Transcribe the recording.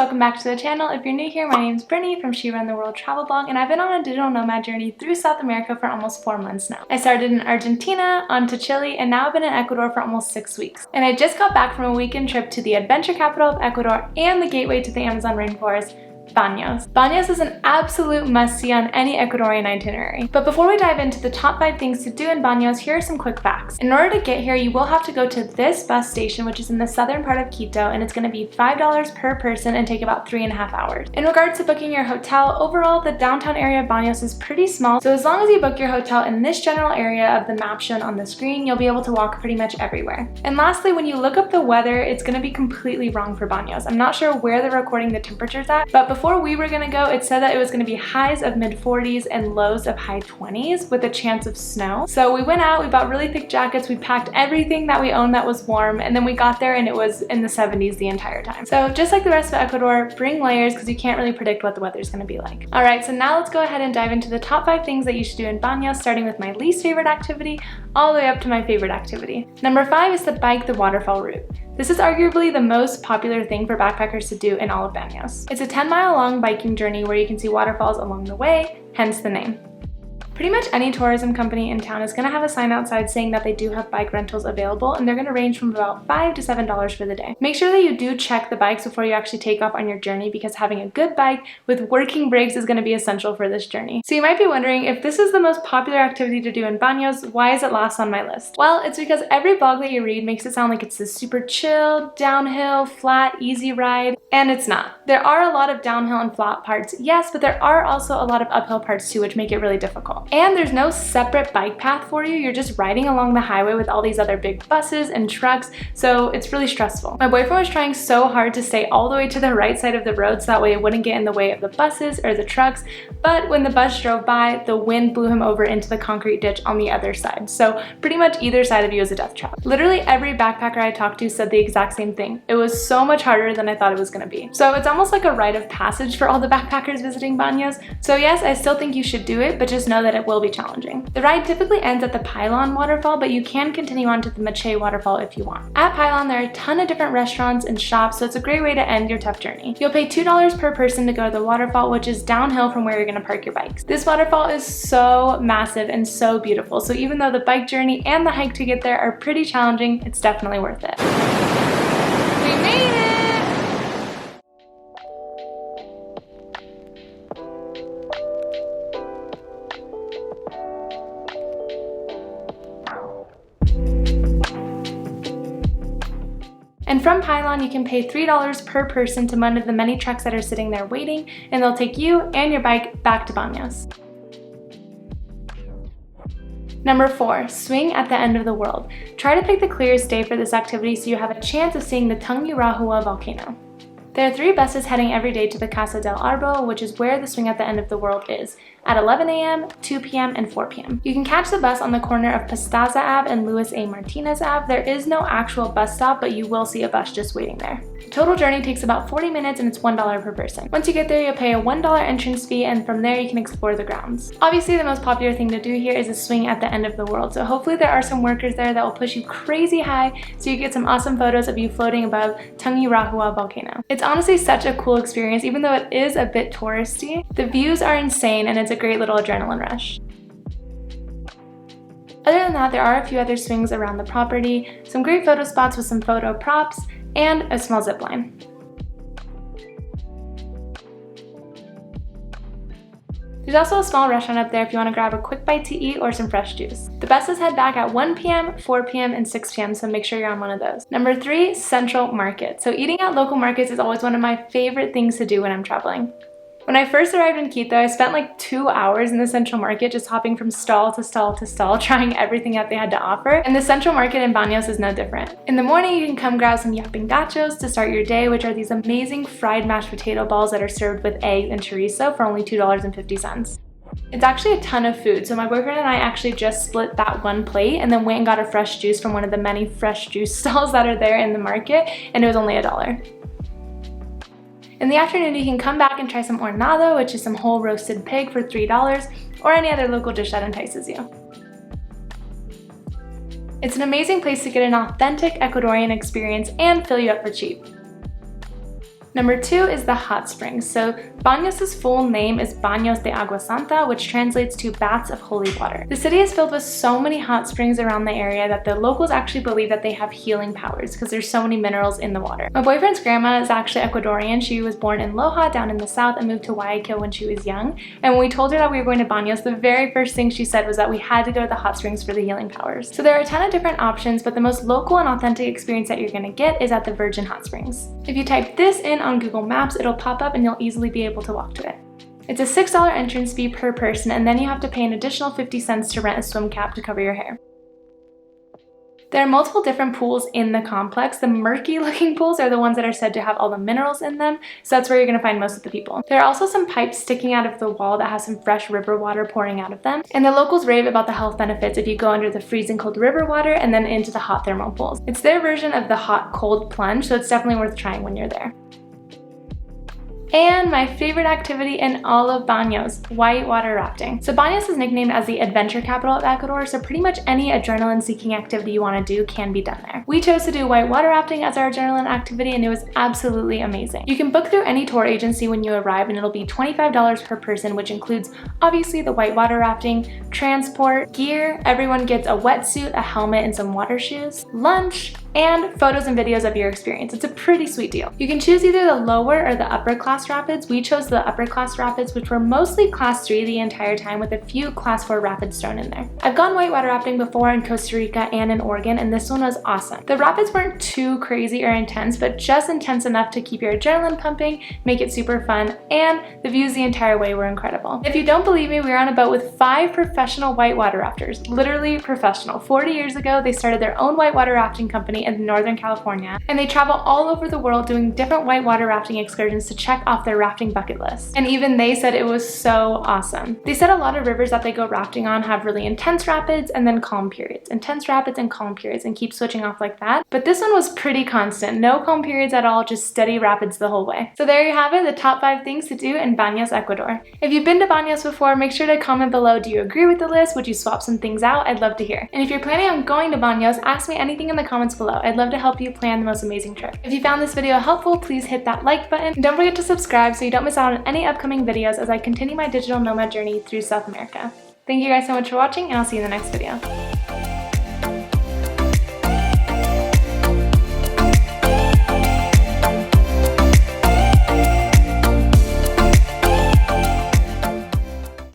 welcome back to the channel. If you're new here, my name is Brittany from She Run the World Travel Blog, and I've been on a digital nomad journey through South America for almost 4 months now. I started in Argentina, on to Chile, and now I've been in Ecuador for almost 6 weeks. And I just got back from a weekend trip to the adventure capital of Ecuador and the gateway to the Amazon rainforest, Banos. Banos is an absolute must-see on any Ecuadorian itinerary. But before we dive into the top 5 things to do in Banos, here are some quick facts. In order to get here, you will have to go to this bus station, which is in the southern part of Quito, and it's going to be $5 per person and take about 3.5 hours. In regards to booking your hotel, overall, the downtown area of Banos is pretty small, so as long as you book your hotel in this general area of the map shown on the screen, you'll be able to walk pretty much everywhere. And lastly, when you look up the weather, it's going to be completely wrong for Banos. I'm not sure where they're recording the temperatures at, but before we were gonna go, it said that it was gonna be highs of mid-40s and lows of high 20s with a chance of snow. So we went out, we bought really thick jackets, we packed everything that we owned that was warm, and then we got there and it was in the 70s the entire time. So just like the rest of Ecuador, bring layers because you can't really predict what the weather's gonna be like. All right, so now let's go ahead and dive into the top 5 things that you should do in Banos, starting with my least favorite activity all the way up to my favorite activity. Number 5 is to bike the waterfall route. This is arguably the most popular thing for backpackers to do in all of Banos. It's a 10-mile long biking journey where you can see waterfalls along the way, hence the name. Pretty much any tourism company in town is going to have a sign outside saying that they do have bike rentals available, and they're going to range from about $5 to $7 for the day. Make sure that you do check the bikes before you actually take off on your journey, because having a good bike with working brakes is going to be essential for this journey. So you might be wondering, if this is the most popular activity to do in Banos, why is it last on my list? Well, it's because every blog that you read makes it sound like it's this super chill, downhill, flat, easy ride, and it's not. There are a lot of downhill and flat parts, yes, but there are also a lot of uphill parts too, which make it really difficult. And there's no separate bike path for you. You're just riding along the highway with all these other big buses and trucks, so it's really stressful. My boyfriend was trying so hard to stay all the way to the right side of the road so that way it wouldn't get in the way of the buses or the trucks, but when the bus drove by, the wind blew him over into the concrete ditch on the other side. So pretty much either side of you is a death trap. Literally every backpacker I talked to said the exact same thing. It was so much harder than I thought it was gonna be. So it's almost like a rite of passage for all the backpackers visiting Banos. So yes, I still think you should do it, but just know that it will be challenging. The ride typically ends at the Pailon waterfall, but you can continue on to the Mache waterfall if you want. At Pailon, there are a ton of different restaurants and shops, so it's a great way to end your tough journey. You'll pay $2 per person to go to the waterfall, which is downhill from where you're going to park your bikes. This waterfall is so massive and so beautiful, so even though the bike journey and the hike to get there are pretty challenging, it's definitely worth it. We made it! And from Pailon, you can pay $3 per person to one of the many trucks that are sitting there waiting, and they'll take you and your bike back to Banos. Number 4, swing at the end of the world. Try to pick the clearest day for this activity so you have a chance of seeing the Tungurahua volcano. There are 3 buses heading every day to the Casa del Arbol, which is where the swing at the end of the world is, at 11 a.m., 2 p.m., and 4 p.m. You can catch the bus on the corner of Pastaza Ave and Luis A. Martinez Ave. There is no actual bus stop, but you will see a bus just waiting there. The total journey takes about 40 minutes and it's $1 per person. Once you get there, you'll pay a $1 entrance fee, and from there you can explore the grounds. Obviously, the most popular thing to do here is a swing at the end of the world, so hopefully there are some workers there that will push you crazy high so you get some awesome photos of you floating above Tungurahua volcano. It's honestly such a cool experience, even though it is a bit touristy. The views are insane and it's a great little adrenaline rush. Other than that, there are a few other swings around the property, some great photo spots with some photo props, and a small zip line. There's also a small restaurant up there if you want to grab a quick bite to eat or some fresh juice. The buses head back at 1 p.m., 4 p.m., and 6 p.m., so make sure you're on one of those. Number 3, Central Market. So eating at local markets is always one of my favorite things to do when I'm traveling. When I first arrived in Quito, I spent like 2 hours in the Central Market just hopping from stall to stall to stall, trying everything that they had to offer, and the Central Market in Banos is no different. In the morning, you can come grab some yapingachos to start your day, which are these amazing fried mashed potato balls that are served with egg and chorizo for only $2.50. It's actually a ton of food, so my boyfriend and I actually just split that one plate and then went and got a fresh juice from one of the many fresh juice stalls that are there in the market, and it was only $1. In the afternoon, you can come back and try some hornado, which is some whole roasted pig for $3, or any other local dish that entices you. It's an amazing place to get an authentic Ecuadorian experience and fill you up for cheap. Number 2 is the hot springs. So Banos' full name is Baños de Agua Santa, which translates to baths of holy water. The city is filled with so many hot springs around the area that the locals actually believe that they have healing powers because there's so many minerals in the water. My boyfriend's grandma is actually Ecuadorian. She was born in Loja down in the south and moved to Guayaquil when she was young. And when we told her that we were going to Banos, the very first thing she said was that we had to go to the hot springs for the healing powers. So there are a ton of different options, but the most local and authentic experience that you're going to get is at the Virgin Hot Springs. If you type this in on Google Maps, it'll pop up and you'll easily be able to walk to it. It's a $6 entrance fee per person, and then you have to pay an additional 50 cents to rent a swim cap to cover your hair. There are multiple different pools in the complex. The murky looking pools are the ones that are said to have all the minerals in them, so that's where you're going to find most of the people. There are also some pipes sticking out of the wall that has some fresh river water pouring out of them, and the locals rave about the health benefits if you go under the freezing cold river water and then into the hot thermal pools. It's their version of the hot cold plunge, so it's definitely worth trying when you're there. And my favorite activity in all of Banos, whitewater rafting. So Banos is nicknamed as the adventure capital of Ecuador, so pretty much any adrenaline-seeking activity you want to do can be done there. We chose to do whitewater rafting as our adrenaline activity, and it was absolutely amazing. You can book through any tour agency when you arrive, and it'll be $25 per person, which includes obviously the whitewater rafting, transport, gear, everyone gets a wetsuit, a helmet, and some water shoes, lunch, and photos and videos of your experience. It's a pretty sweet deal. You can choose either the lower or the upper class rapids. We chose the upper class rapids, which were mostly class 3 the entire time with a few class 4 rapids thrown in there. I've gone whitewater rafting before in Costa Rica and in Oregon, and this one was awesome. The rapids weren't too crazy or intense, but just intense enough to keep your adrenaline pumping, make it super fun, and the views the entire way were incredible. If you don't believe me, we were on a boat with 5 professional whitewater rafters, literally professional. 40 years ago, they started their own whitewater rafting company in Northern California, and they travel all over the world doing different whitewater rafting excursions to check off their rafting bucket list. And even they said it was so awesome. They said a lot of rivers that they go rafting on have really intense rapids and then calm periods. Intense rapids and calm periods, and keep switching off like that. But this one was pretty constant. No calm periods at all, just steady rapids the whole way. So there you have it, the top 5 things to do in Banos, Ecuador. If you've been to Banos before, make sure to comment below. Do you agree with the list? Would you swap some things out? I'd love to hear. And if you're planning on going to Banos, ask me anything in the comments below. I'd love to help you plan the most amazing trip. If you found this video helpful, please hit that like button. And don't forget to subscribe so you don't miss out on any upcoming videos as I continue my digital nomad journey through South America. Thank you guys so much for watching, and I'll see you in the next video.